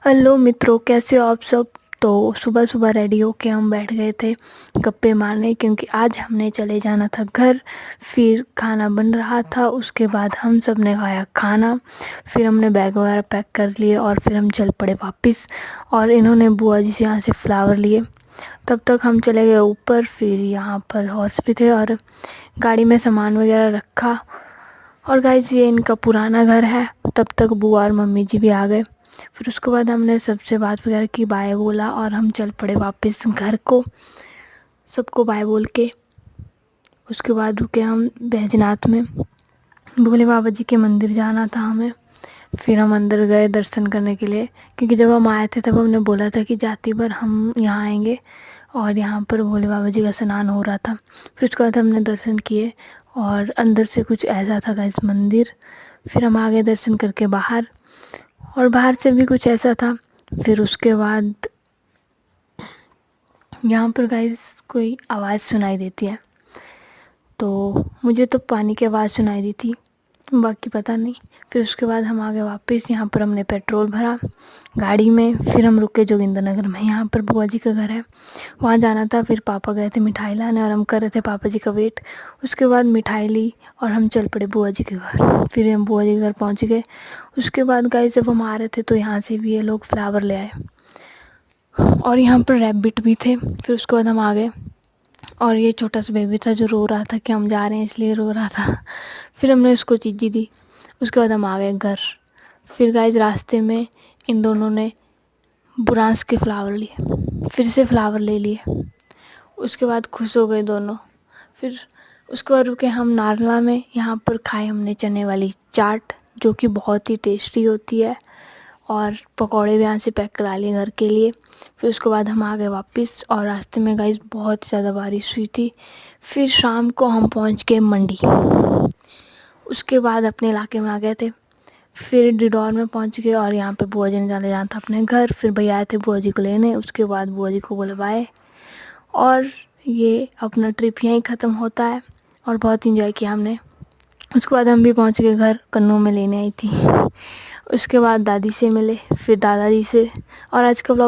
Hello मित्रों, कैसे हो आप सब। तो सुबह सुबह रेडी होके हम बैठ गए थे गप्पे मारने, क्योंकि आज हमने चले जाना था घर। फिर खाना बन रहा था, उसके बाद हम सब ने खाया खाना। फिर हमने बैग वगैरह पैक कर लिए और फिर हम चल पड़े वापस। और इन्होंने बुआ जी से यहाँ से फ्लावर लिए। तब तक हम चले गए ऊपर। फिर यहाँ पर हॉर्स भी थे और गाड़ी में सामान वगैरह रखा। और गाइस, ये इनका पुराना घर है। तब तक बुआ और मम्मी जी भी आ गए। फिर उसके बाद हमने सबसे बात वगैरह की, बाय बोला और हम चल पड़े वापस घर को। सबको बाय बोल के उसके बाद रुके हम बैजनाथ में। भोले बाबा जी के मंदिर जाना था हमें। फिर हम अंदर गए दर्शन करने के लिए, क्योंकि जब हम आए थे तब हमने बोला था कि जाती पर हम यहाँ आएंगे। और यहाँ पर भोले बाबा जी का स्नान हो रहा था। फिर उसके बाद हमने दर्शन किए और अंदर से कुछ ऐसा था गाइस मंदिर। फिर हम आगे दर्शन करके बाहर, और बाहर से भी कुछ ऐसा था। फिर उसके बाद यहाँ पर गाइस कोई आवाज़ सुनाई देती है। तो मुझे तो पानी की आवाज़ सुनाई दी थी, बाकी पता नहीं। फिर उसके बाद हम आ गए वापस। यहाँ पर हमने पेट्रोल भरा गाड़ी में। फिर हम रुके जोगिंदर नगर में, यहाँ पर बुआ जी का घर है, वहाँ जाना था। फिर पापा गए थे मिठाई लाने और हम कर रहे थे पापा जी का वेट। उसके बाद मिठाई ली और हम चल पड़े बुआ जी के घर। फिर हम बुआ जी के घर पहुँच गए। उसके बाद गाइस जब हम आ रहे थे तो यहाँ से भी ये लोग फ्लावर ले आए और यहाँ पर रैबिट भी थे। फिर उसके बाद हम आ गए और ये छोटा सा बेबी था जो रो रहा था कि हम जा रहे हैं, इसलिए रो रहा था। फिर हमने उसको चीज़ी दी। उसके बाद हम आ गए घर। फिर गाइस रास्ते में इन दोनों ने बुरांस के फ्लावर लिए, फिर से फ्लावर ले लिए। उसके बाद खुश हो गए दोनों। फिर उसके बाद रुके हम नारला में। यहाँ पर खाए हमने चने वाली चाट, जो कि बहुत ही टेस्टी होती है। और पकौड़े भी यहाँ से पैक करा लिए घर के लिए। फिर उसके बाद हम आ गए वापस और रास्ते में गाइस बहुत ज़्यादा बारिश हुई थी। फिर शाम को हम पहुँच गए मंडी। उसके बाद अपने इलाके में आ गए थे। फिर डिडौर में पहुँच गए और यहाँ पे बुआ जी ने चले जाना था अपने घर। फिर भैया आए थे बुआ जी को लेने। उसके बाद बुआ जी को बोले बाय। और ये अपना ट्रिप यहीं ख़त्म होता है और बहुत इंजॉय किया हमने। उसके बाद हम भी पहुँच गए घर, कन्नू में लेने आई थी। उसके बाद दादी से मिले, फिर दादाजी से। और आज का व्लॉग